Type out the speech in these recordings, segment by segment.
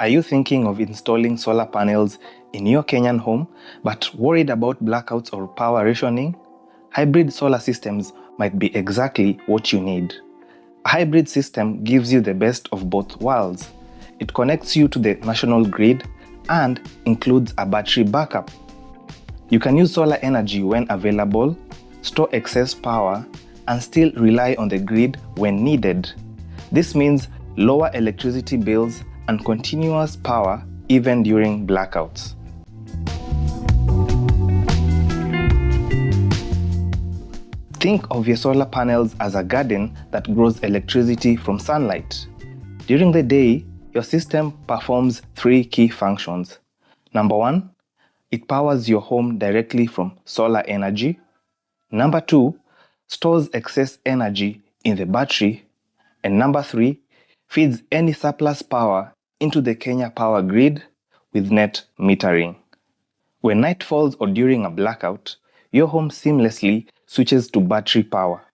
Are you thinking of installing solar panels in your Kenyan home but worried about blackouts or power rationing? Hybrid solar systems might be exactly what you need. A hybrid system gives you the best of both worlds. It connects you to the national grid and includes a battery backup. You can use solar energy when available, store excess power, and still rely on the grid when needed. This means lower electricity bills and continuous power even during blackouts. Think of your solar panels as a garden that grows electricity from sunlight. During the day, your system performs three key functions. Number one, it powers your home directly from solar energy. Number two, stores excess energy in the battery. And number three, feeds any surplus power into the Kenya power grid with net metering. When night falls or during a blackout, your home seamlessly switches to battery power.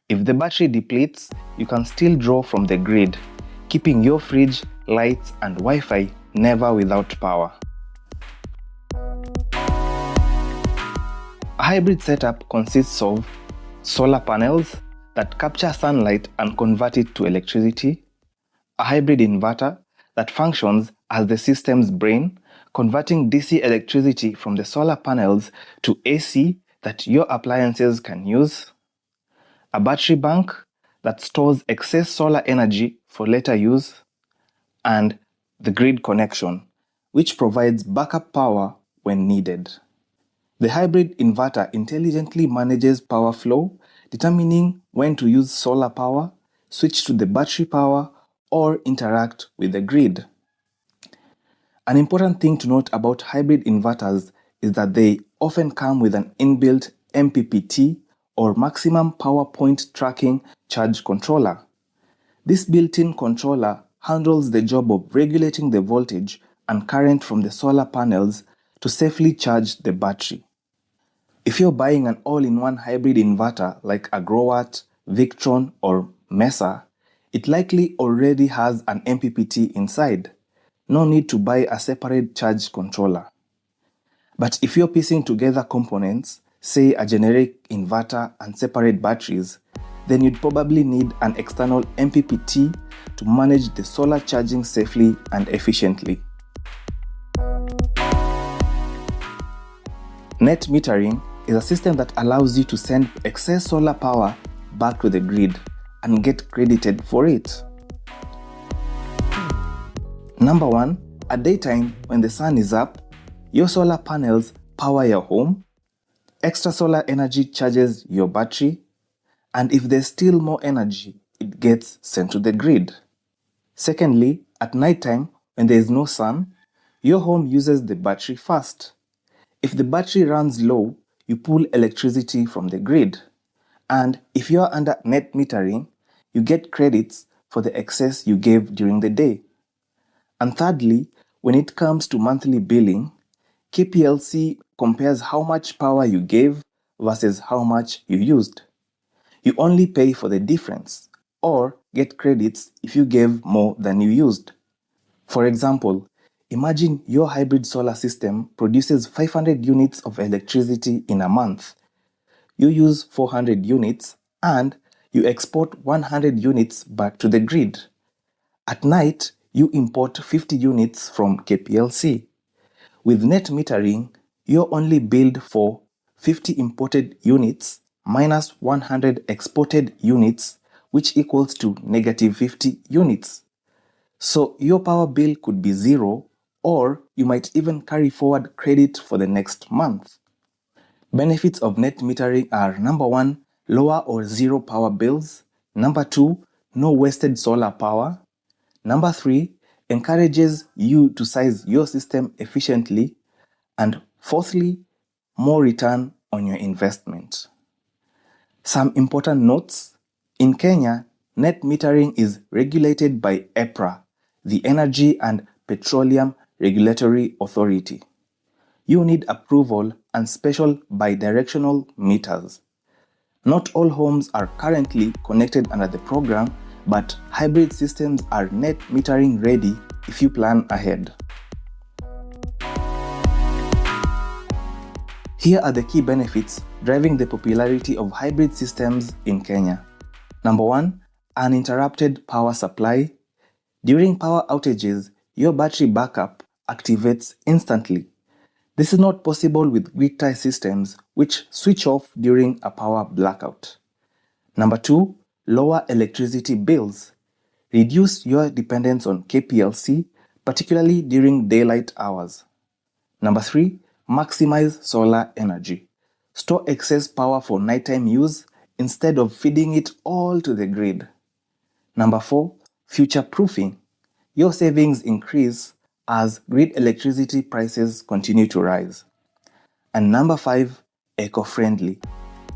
If the battery depletes, you can still draw from the grid, keeping your fridge, lights, and Wi-Fi never without power. A hybrid setup consists of solar panels that capture sunlight and convert it to electricity, a hybrid inverter that functions as the system's brain, converting DC electricity from the solar panels to AC that your appliances can use, a battery bank that stores excess solar energy for later use, and the grid connection, which provides backup power when needed. The hybrid inverter intelligently manages power flow, determining when to use solar power, switch to the battery power, or interact with the grid. An important thing to note about hybrid inverters is that they often come with an inbuilt MPPT or maximum power point tracking charge controller. This built-in controller handles the job of regulating the voltage and current from the solar panels to safely charge the battery. If you're buying an all-in-one hybrid inverter like a Growatt, Victron, or Mesa, it likely already has an MPPT inside. No need to buy a separate charge controller. But if you're piecing together components, say a generic inverter and separate batteries, then you'd probably need an external MPPT to manage the solar charging safely and efficiently. Net metering is a system that allows you to send excess solar power back to the grid and get credited for it. Number one, at daytime when the sun is up, your solar panels power your home, extra solar energy charges your battery, and if there's still more energy, it gets sent to the grid. Secondly, at nighttime when there is no sun, your home uses the battery first. If the battery runs low, you pull electricity from the grid. And if you are under net metering, you get credits for the excess you gave during the day. And thirdly, when it comes to monthly billing, KPLC compares how much power you gave versus how much you used. You only pay for the difference or get credits if you gave more than you used. For example, imagine your hybrid solar system produces 500 units of electricity in a month. You use 400 units and you export 100 units back to the grid. At night, you import 50 units from KPLC. With net metering, you're only billed for 50 imported units minus 100 exported units, which equals to negative 50 units. So your power bill could be zero, or you might even carry forward credit for the next month. Benefits of net metering are: number one, lower or zero power bills. Number two, no wasted solar power. Number three, encourages you to size your system efficiently. And fourthly, more return on your investment. Some important notes. In Kenya, net metering is regulated by EPRA, the Energy and Petroleum Regulatory Authority. You need approval and special bidirectional meters. Not all homes are currently connected under the program, but hybrid systems are net metering ready if you plan ahead. Here are the key benefits driving the popularity of hybrid systems in Kenya. Number 1, uninterrupted power supply. During power outages, your battery backup activates instantly. This is not possible with grid-tie systems which switch off during a power blackout. Number 2, lower electricity bills. Reduce your dependence on KPLC, particularly during daylight hours. Number 3, maximize solar energy. Store excess power for nighttime use instead of feeding it all to the grid. Number 4, future-proofing. Your savings increase as grid electricity prices continue to rise. And number 5, eco-friendly.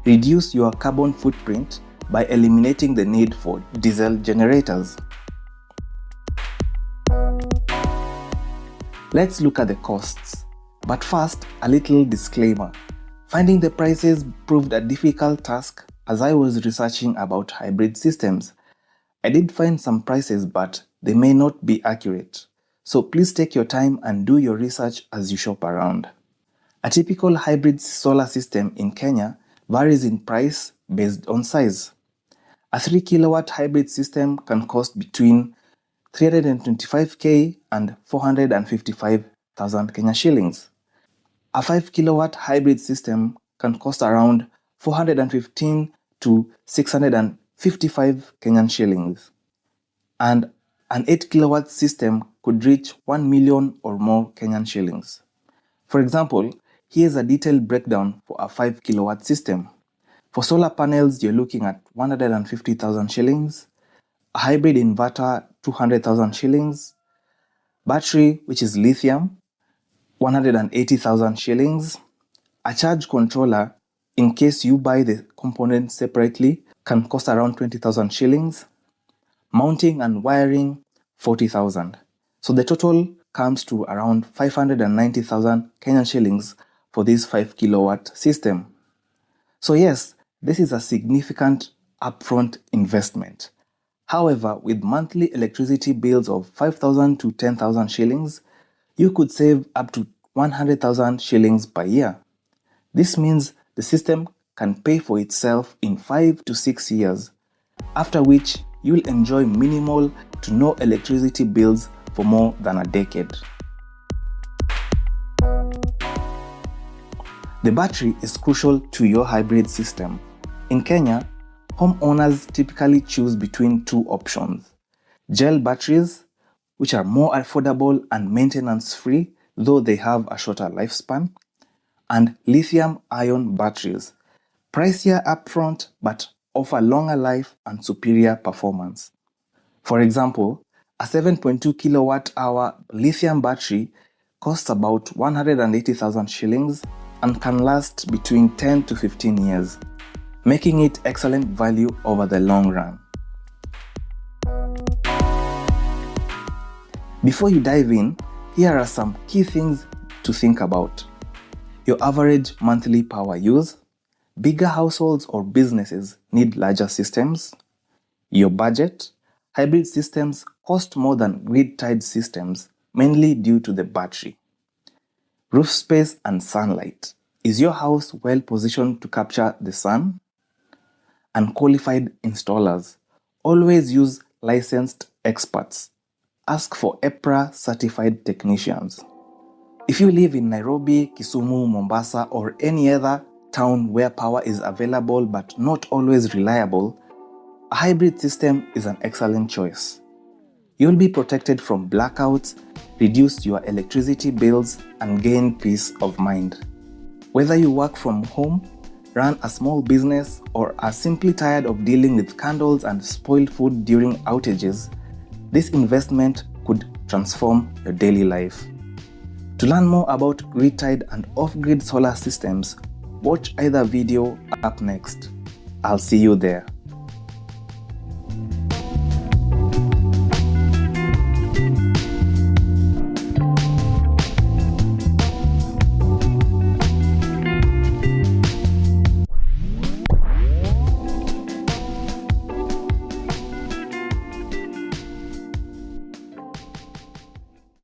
Reduce your carbon footprint by eliminating the need for diesel generators. Let's look at the costs. But first, a little disclaimer. Finding the prices proved a difficult task as I was researching about hybrid systems. I did find some prices, but they may not be accurate. So please take your time and do your research as you shop around. A typical hybrid solar system in Kenya varies in price based on size. A 3 kilowatt hybrid system can cost between 325k and 455,000 Kenya shillings. A 5 kilowatt hybrid system can cost around 415 to 655 Kenyan shillings. And an 8 kilowatt system could reach 1 million or more Kenyan shillings. For example, here's a detailed breakdown for a 5 kilowatt system. For solar panels, you're looking at 150,000 shillings, a hybrid inverter, 200,000 shillings, battery, which is lithium, 180,000 shillings, a charge controller, in case you buy the components separately, can cost around 20,000 shillings, mounting and wiring, 40,000. So the total comes to around 590,000 Kenyan shillings for this 5 kilowatt system. So yes, this is a significant upfront investment. However, with monthly electricity bills of 5,000 to 10,000 shillings, you could save up to 100,000 shillings per year. This means the system can pay for itself in 5 to 6 years, after which you will enjoy minimal to no electricity bills for more than a decade. The battery is crucial to your hybrid system. In Kenya, homeowners typically choose between two options: gel batteries, which are more affordable and maintenance-free, though they have a shorter lifespan, and lithium-ion batteries, pricier upfront but offer longer life and superior performance. For example, a 7.2 kilowatt-hour lithium battery costs about 180,000 shillings and can last between 10 to 15 years, making it excellent value over the long run. Before you dive in, here are some key things to think about. Your average monthly power use. Bigger households or businesses need larger systems. Your budget. Hybrid systems cost more than grid-tied systems, mainly due to the battery. Roof space and sunlight. Is your house well positioned to capture the sun? And qualified installers. Always use licensed experts. Ask for EPRA certified technicians. If you live in Nairobi, Kisumu, Mombasa, or any other town where power is available but not always reliable, a hybrid system is an excellent choice. You'll be protected from blackouts, reduce your electricity bills, and gain peace of mind. Whether you work from home, run a small business, or are simply tired of dealing with candles and spoiled food during outages, this investment could transform your daily life. To learn more about grid-tied and off-grid solar systems, watch either video up next. I'll see you there.